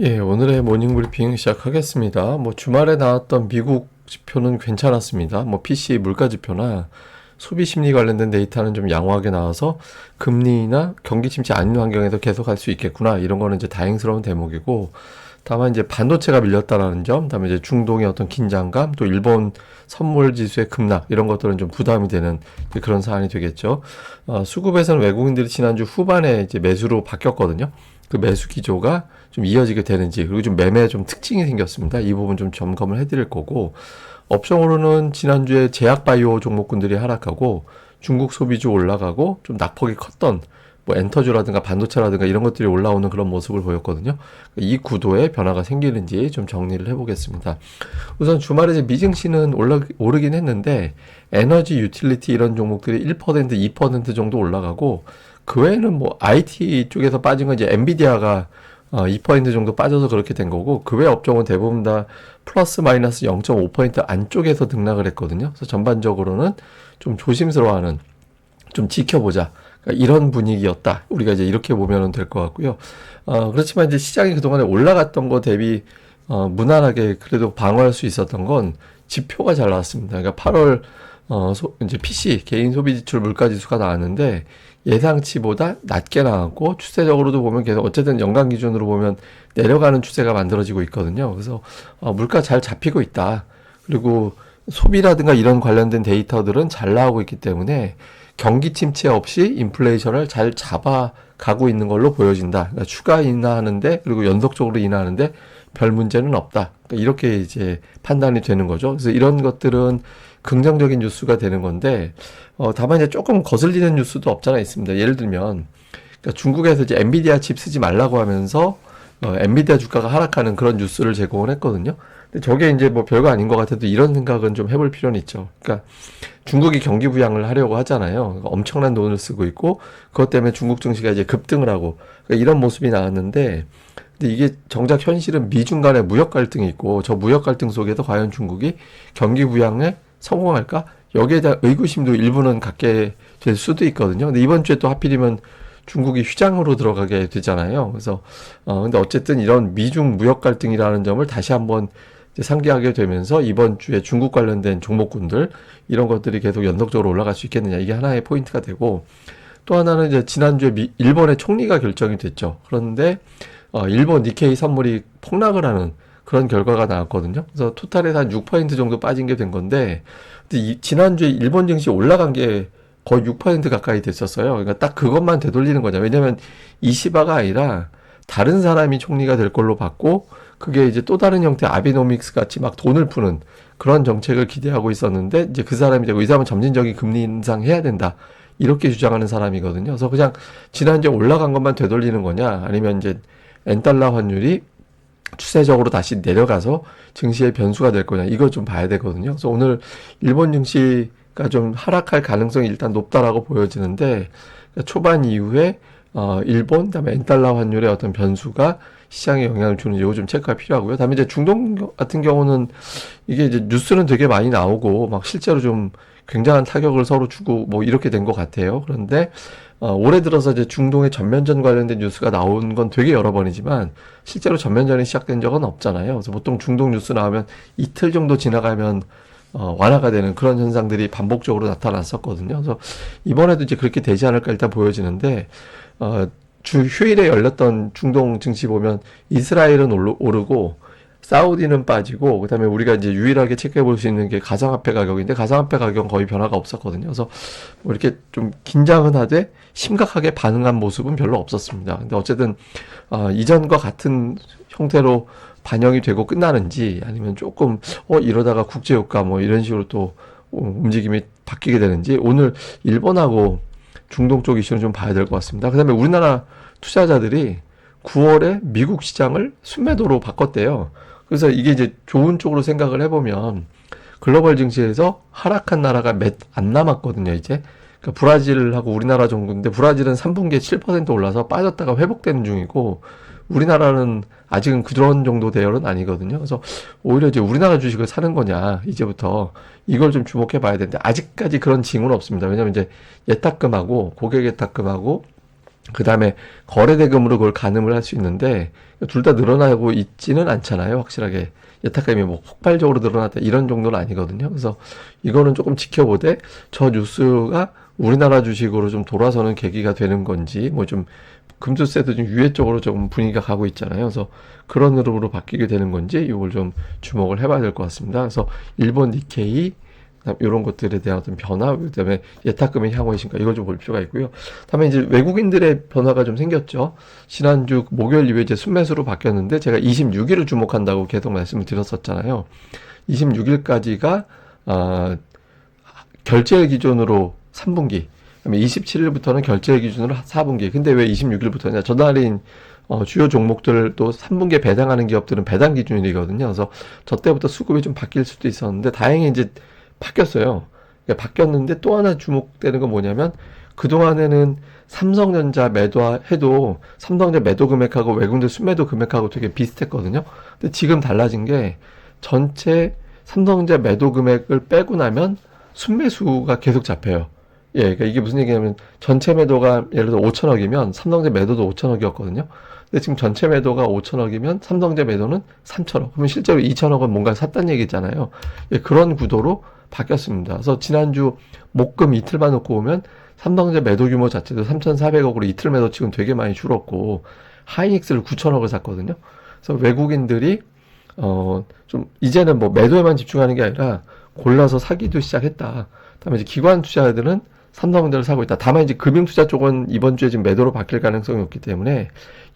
예, 오늘의 모닝 브리핑 시작하겠습니다. 주말에 나왔던 미국 지표는 괜찮았습니다. PC 물가 지표나 소비 심리 관련된 데이터는 좀 양호하게 나와서 금리나 경기 침체 아닌 환경에서 계속 할 수 있겠구나. 이런 거는 이제 다행스러운 대목이고, 다만 이제 반도체가 밀렸다라는 점, 다음에 이제 중동의 어떤 긴장감, 또 일본 선물 지수의 급락, 이런 것들은 좀 부담이 되는 이제 그런 사안이 되겠죠. 수급에서는 외국인들이 지난주 후반에 이제 매수로 바뀌었거든요. 그 매수 기조가 좀 이어지게 되는지, 그리고 좀 매매에 좀 특징이 생겼습니다. 이 부분 좀 점검을 해드릴 거고, 업종으로는 지난주에 제약바이오 종목군들이 하락하고 중국 소비주 올라가고 좀 낙폭이 컸던 엔터주라든가 반도체라든가 이런 것들이 올라오는 그런 모습을 보였거든요. 이 구도에 변화가 생기는지 좀 정리를 해보겠습니다. 우선 주말에 이제 미증시는 오르긴 했는데 에너지, 유틸리티 이런 종목들이 1%, 2% 정도 올라가고 그 외에는 IT 쪽에서 빠진 건 이제 엔비디아가 2% 정도 빠져서 그렇게 된 거고 그 외 업종은 대부분 다 플러스 마이너스 0.5% 안쪽에서 등락을 했거든요. 그래서 전반적으로는 좀 조심스러워하는, 좀 지켜보자, 그러니까 이런 분위기였다. 우리가 이제 이렇게 보면 될 것 같고요. 그렇지만 이제 시장이 그동안에 올라갔던 거 대비 무난하게 그래도 방어할 수 있었던 건 지표가 잘 나왔습니다. 그러니까 8월 이제 PC 개인 소비 지출 물가 지수가 나왔는데 예상치보다 낮게 나왔고 추세적으로도 보면 계속 어쨌든 연간 기준으로 보면 내려가는 추세가 만들어지고 있거든요. 그래서 물가 잘 잡히고 있다. 그리고 소비라든가 이런 관련된 데이터들은 잘 나오고 있기 때문에 경기 침체 없이 인플레이션을 잘 잡아가고 있는 걸로 보여진다. 그러니까 추가 인하하는데 그리고 연속적으로 인하하는데 별 문제는 없다. 그러니까 이렇게 이제 판단이 되는 거죠. 그래서 이런 것들은 긍정적인 뉴스가 되는 건데, 다만 이제 조금 거슬리는 뉴스도 없잖아 있습니다. 예를 들면, 그러니까 중국에서 이제 엔비디아 칩 쓰지 말라고 하면서, 엔비디아 주가가 하락하는 그런 뉴스를 제공을 했거든요. 근데 저게 이제 별거 아닌 것 같아도 이런 생각은 좀 해볼 필요는 있죠. 그러니까 중국이 경기 부양을 하려고 하잖아요. 그러니까 엄청난 돈을 쓰고 있고, 그것 때문에 중국 증시가 이제 급등을 하고, 그러니까 이런 모습이 나왔는데, 근데 이게 정작 현실은 미중 간의 무역 갈등이 있고, 저 무역 갈등 속에서 과연 중국이 경기 부양에 성공할까? 여기에 대한 의구심도 일부는 갖게 될 수도 있거든요. 근데 이번 주에 또 하필이면 중국이 휴장으로 들어가게 되잖아요. 그래서, 근데 어쨌든 이런 미중 무역 갈등이라는 점을 다시 한번 이제 상기하게 되면서 이번 주에 중국 관련된 종목군들, 이런 것들이 계속 연속적으로 올라갈 수 있겠느냐. 이게 하나의 포인트가 되고, 또 하나는 이제 지난주에 일본의 총리가 결정이 됐죠. 그런데, 일본 니케이 선물이 폭락을 하는 그런 결과가 나왔거든요. 그래서 토탈에서 한 6% 정도 빠진 게 된 건데, 근데 지난주에 일본 증시 올라간 게 거의 6% 가까이 됐었어요. 그러니까 딱 그것만 되돌리는 거죠. 왜냐면 이시바가 아니라 다른 사람이 총리가 될 걸로 봤고, 그게 이제 또 다른 형태의 아비노믹스 같이 막 돈을 푸는 그런 정책을 기대하고 있었는데, 이제 그 사람이 되고, 이 사람은 점진적인 금리 인상해야 된다. 이렇게 주장하는 사람이거든요. 그래서 그냥 지난주에 올라간 것만 되돌리는 거냐, 아니면 이제 엔달러 환율이 추세적으로 다시 내려가서 증시의 변수가 될 거냐, 이걸 좀 봐야 되거든요. 그래서 오늘 일본 증시가 좀 하락할 가능성이 일단 높다라고 보여지는데, 그러니까 초반 이후에 일본 그다음에 엔달러 환율의 어떤 변수가 시장에 영향을 주는지 이거 좀 체크가 필요하고요. 다음에 이제 중동 같은 경우는 이게 이제 뉴스는 되게 많이 나오고 막 실제로 좀 굉장한 타격을 서로 주고 이렇게 된 것 같아요. 그런데 올해 들어서 이제 중동의 전면전 관련된 뉴스가 나온 건 되게 여러 번이지만 실제로 전면전이 시작된 적은 없잖아요. 그래서 보통 중동 뉴스 나오면 이틀 정도 지나가면 완화가 되는 그런 현상들이 반복적으로 나타났었거든요. 그래서 이번에도 이제 그렇게 되지 않을까 일단 보여지는데, 주 휴일에 열렸던 중동 증시 보면 이스라엘은 오르고 사우디는 빠지고, 그다음에 우리가 이제 유일하게 체크해 볼 수 있는 게 가상화폐 가격인데 가상화폐 가격은 거의 변화가 없었거든요. 그래서 이렇게 좀 긴장은 하되 심각하게 반응한 모습은 별로 없었습니다. 근데 어쨌든 이전과 같은 형태로 반영이 되고 끝나는지, 아니면 조금 이러다가 국제유가 이런 식으로 또 움직임이 바뀌게 되는지, 오늘 일본하고 중동 쪽 이슈는 좀 봐야 될 것 같습니다. 그다음에 우리나라 투자자들이 9월에 미국 시장을 순매도로 바꿨대요. 그래서 이게 이제 좋은 쪽으로 생각을 해보면 글로벌 증시에서 하락한 나라가 몇 안 남았거든요, 이제. 그러니까 브라질하고 우리나라 정도인데, 브라질은 3분기에 7% 올라서 빠졌다가 회복되는 중이고, 우리나라는 아직은 그런 정도 대열은 아니거든요. 그래서 오히려 이제 우리나라 주식을 사는 거냐, 이제부터 이걸 좀 주목해 봐야 되는데, 아직까지 그런 징후는 없습니다. 왜냐면 이제 예탁금하고 고객 예탁금하고 그 다음에 거래대금으로 그걸 가늠을 할 수 있는데 둘 다 늘어나고 있지는 않잖아요. 확실하게 예탁감이 뭐 폭발적으로 늘어났다 이런 정도는 아니거든요. 그래서 이거는 조금 지켜보되 저 뉴스가 우리나라 주식으로 좀 돌아서는 계기가 되는 건지 뭐 좀 금주세도 좀 유예 쪽으로 조금 분위기가 가고 있잖아요. 그래서 그런 흐름으로 바뀌게 되는 건지 이걸 좀 주목을 해봐야 될 것 같습니다. 그래서 일본 니케이 이런 것들에 대한 어떤 변화, 그다음에 예탁금의 향후의 신가 이걸 좀 볼 필요가 있고요. 다음에 이제 외국인들의 변화가 좀 생겼죠. 지난주 목요일 이후에 이제 순매수로 바뀌었는데 제가 26일을 주목한다고 계속 말씀을 드렸었잖아요. 26일까지가 결제일 기준으로 3분기, 그다음에 27일부터는 결제일 기준으로 4분기. 근데 왜 26일부터냐? 전날인 주요 종목들도 3분기에 배당하는 기업들은 배당 기준이거든요. 그래서 저 때부터 수급이 좀 바뀔 수도 있었는데 다행히 이제 바뀌었어요. 그러니까 바뀌었는데 또 하나 주목되는 건 뭐냐면 그동안에는 삼성전자 매도해도 삼성전자 매도 금액하고 외국인들 순매도 금액하고 되게 비슷했거든요. 근데 지금 달라진 게 전체 삼성전자 매도 금액을 빼고 나면 순매수가 계속 잡혀요. 예, 그러니까 이게 무슨 얘기냐면 전체 매도가 예를 들어 5천억이면 삼성전자 매도도 5천억이었거든요. 근데 지금 전체 매도가 5천억이면 삼성전자 매도는 3천억. 그러면 실제로 2천억은 뭔가 샀다는 얘기잖아요. 예, 그런 구도로 바뀌었습니다. 그래서 지난주 목금 이틀만 놓고 보면 삼성전자 매도 규모 자체도 3,400억으로 이틀 매도 치고는 되게 많이 줄었고 하이닉스를 9천억을 샀거든요. 그래서 외국인들이 좀 이제는 뭐 매도에만 집중하는 게 아니라 골라서 사기도 시작했다. 그다음에 이제 기관 투자자들은 삼성전자를 사고 있다. 다만 이제 금융투자 쪽은 이번 주에 지금 매도로 바뀔 가능성이 없기 때문에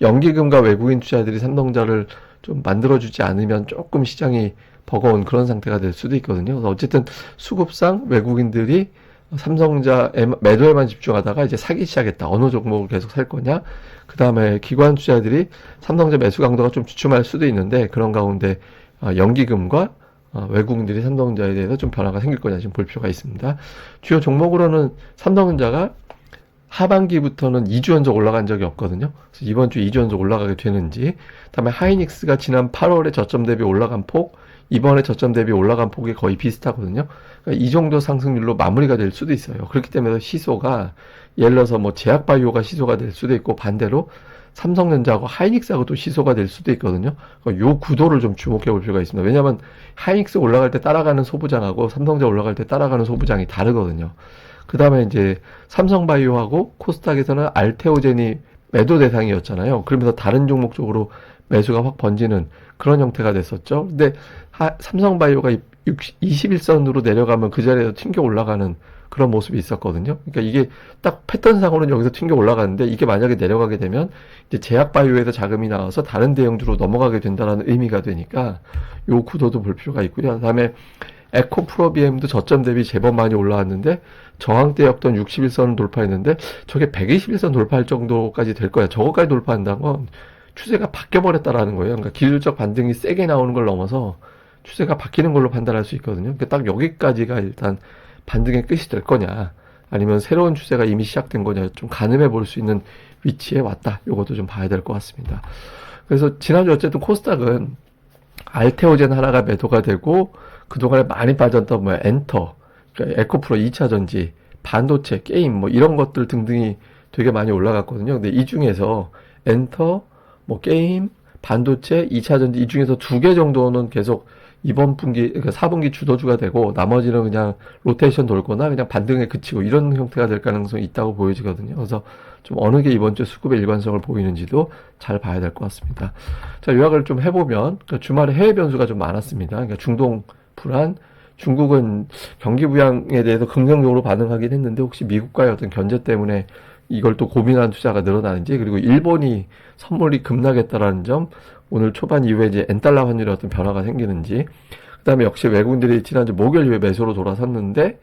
연기금과 외국인 투자자들이 삼성전자를 좀 만들어주지 않으면 조금 시장이 버거운 그런 상태가 될 수도 있거든요. 그래서 어쨌든 수급상 외국인들이 삼성전자 매도에만 집중하다가 이제 사기 시작했다. 어느 종목을 계속 살 거냐? 그 다음에 기관 투자자들이 삼성전자 매수 강도가 좀 주춤할 수도 있는데 그런 가운데 연기금과 외국인들이 삼성전자에 대해서 좀 변화가 생길 거냐 지금 볼 필요가 있습니다. 주요 종목으로는 삼성전자가 하반기부터는 2주 연속 올라간 적이 없거든요. 그래서 이번 주 2주 연속 올라가게 되는지, 그다음에 하이닉스가 지난 8월에 저점 대비 올라간 폭, 이번에 저점 대비 올라간 폭이 거의 비슷하거든요. 그러니까 이 정도 상승률로 마무리가 될 수도 있어요. 그렇기 때문에 시소가 예를 들어서 뭐 제약바이오가 시소가 될 수도 있고 반대로 삼성전자하고 하이닉스하고 또 시소가 될 수도 있거든요. 그러니까 요 구도를 좀 주목해 볼 필요가 있습니다. 왜냐하면 하이닉스 올라갈 때 따라가는 소부장하고 삼성전자 올라갈 때 따라가는 소부장이 다르거든요. 그 다음에 이제 삼성바이오하고 코스닥에서는 알테오젠이 매도 대상이었잖아요. 그러면서 다른 종목 쪽으로 매수가 확 번지는 그런 형태가 됐었죠. 근데 삼성바이오가 21선으로 내려가면 그 자리에서 튕겨 올라가는 그런 모습이 있었거든요. 그러니까 이게 딱 패턴상으로는 여기서 튕겨 올라가는데 이게 만약에 내려가게 되면 이제 제약바이오에서 자금이 나와서 다른 대형주로 넘어가게 된다는 의미가 되니까 요 구도도 볼 필요가 있고요. 그다음에 에코프로비엠도 저점 대비 제법 많이 올라왔는데 저항대였던 61선을 돌파했는데 저게 121선 돌파할 정도까지 될 거야. 저거까지 돌파한다는 건 추세가 바뀌어버렸다라는 거예요. 그러니까 기술적 반등이 세게 나오는 걸 넘어서 추세가 바뀌는 걸로 판단할 수 있거든요. 그러니까 딱 여기까지가 일단 반등의 끝이 될 거냐 아니면 새로운 추세가 이미 시작된 거냐 좀 가늠해 볼 수 있는 위치에 왔다. 이것도 좀 봐야 될 것 같습니다. 그래서 지난주 어쨌든 코스닥은 알테오젠 하나가 매도가 되고 그동안에 많이 빠졌던 뭐 엔터, 그러니까 에코프로 2차전지, 반도체, 게임 뭐 이런 것들 등등이 되게 많이 올라갔거든요. 근데 이 중에서 엔터, 뭐 게임, 반도체, 2차전지 이 중에서 2개 정도는 계속 이번 분기, 그러니까 4분기 주도주가 되고 나머지는 그냥 로테이션 돌거나 그냥 반등에 그치고 이런 형태가 될 가능성이 있다고 보여지거든요. 그래서 좀 어느 게 이번 주 수급의 일관성을 보이는지도 잘 봐야 될 것 같습니다. 자, 요약을 좀 해보면 그러니까 주말에 해외 변수가 좀 많았습니다. 그러니까 중동 불안, 중국은 경기 부양에 대해서 긍정적으로 반응하긴 했는데 혹시 미국과의 어떤 견제 때문에 이걸 또 고민하는 투자가 늘어나는지, 그리고 일본이 선물이 급락했다라는 점, 오늘 초반 이후에 이제 엔달러 환율의 어떤 변화가 생기는지, 그 다음에 역시 외국인들이 지난주 목요일 이후에 매수로 돌아섰는데,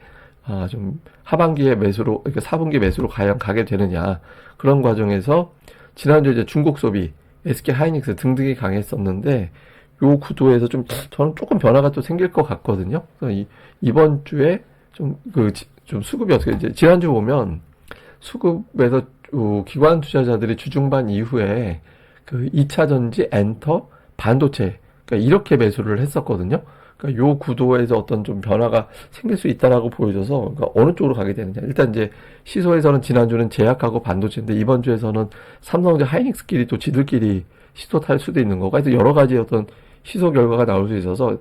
좀 하반기에 매수로, 그러니까 4분기 매수로 과연 가게 되느냐, 그런 과정에서 지난주 이제 중국 소비, SK 하이닉스 등등이 강했었는데, 요 구도에서 좀, 저는 조금 변화가 또 생길 것 같거든요. 그래서 이번 주에 좀 수급이 어떻게, 이제 지난주 보면, 수급에서 기관 투자자들이 주중반 이후에 그 2차전지, 엔터, 반도체, 그러니까 이렇게 매수를 했었거든요. 그러니까 요 구도에서 어떤 좀 변화가 생길 수 있다라고 보여져서 그러니까 어느 쪽으로 가게 되느냐. 일단 이제 시소에서는 지난주는 제약하고 반도체인데 이번 주에서는 삼성전자 하이닉스끼리 또 지들끼리 시소 탈 수도 있는 거고 하여튼 여러 가지 어떤 시소 결과가 나올 수 있어서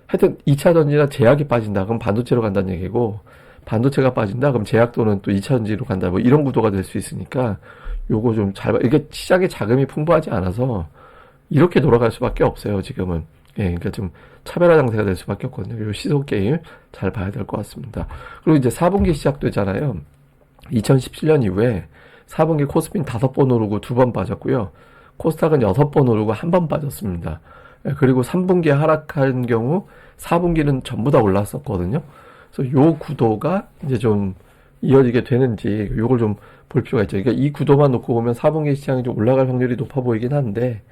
하여튼 2차 전지나 제약이 빠진다 그럼 반도체로 간다는 얘기고 반도체가 빠진다 그럼 제약 또는 또 2차 전지로 간다 뭐 이런 구도가 될 수 있으니까 요거 좀 이게 시장에 자금이 풍부하지 않아서 이렇게 돌아갈 수밖에 없어요, 지금은. 예, 그러니까 좀 차별화 장세가 될 수밖에 없거든요. 요 시소 게임 잘 봐야 될 것 같습니다. 그리고 이제 4분기 시작되잖아요. 2017년 이후에 4분기 코스피는 5번 오르고 2번 빠졌고요. 코스닥은 6번 오르고 1번 빠졌습니다. 예, 그리고 3분기에 하락한 경우 4분기는 전부 다 올랐었거든요. 그래서 요 구도가 이제 좀 이어지게 되는지 요걸 좀 볼 필요가 있죠. 그러니까 이 구도만 놓고 보면 4분기 시장이 좀 올라갈 확률이 높아 보이긴 한데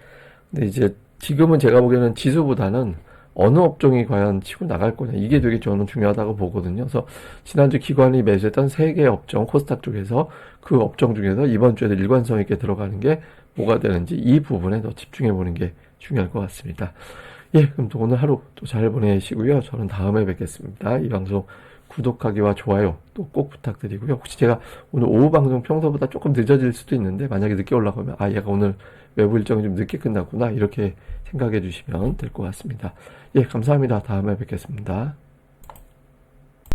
근데 이제 지금은 제가 보기에는 지수보다는 어느 업종이 과연 치고 나갈 거냐 이게 되게 저는 중요하다고 보거든요. 그래서 지난주 기관이 매수했던 3개 업종 코스닥 쪽에서 그 업종 중에서 이번 주에도 일관성 있게 들어가는 게 뭐가 되는지 이 부분에 더 집중해 보는 게 중요할 것 같습니다. 예, 그럼 또 오늘 하루 또 잘 보내시고요. 저는 다음에 뵙겠습니다. 이 방송 구독하기와 좋아요 또 꼭 부탁드리고요. 혹시 제가 오늘 오후 방송 평소보다 조금 늦어질 수도 있는데 만약에 늦게 올라가면 아 얘가 오늘 외부 일정이 좀 늦게 끝났구나 이렇게 생각해 주시면 될 것 같습니다. 예, 감사합니다. 다음에 뵙겠습니다.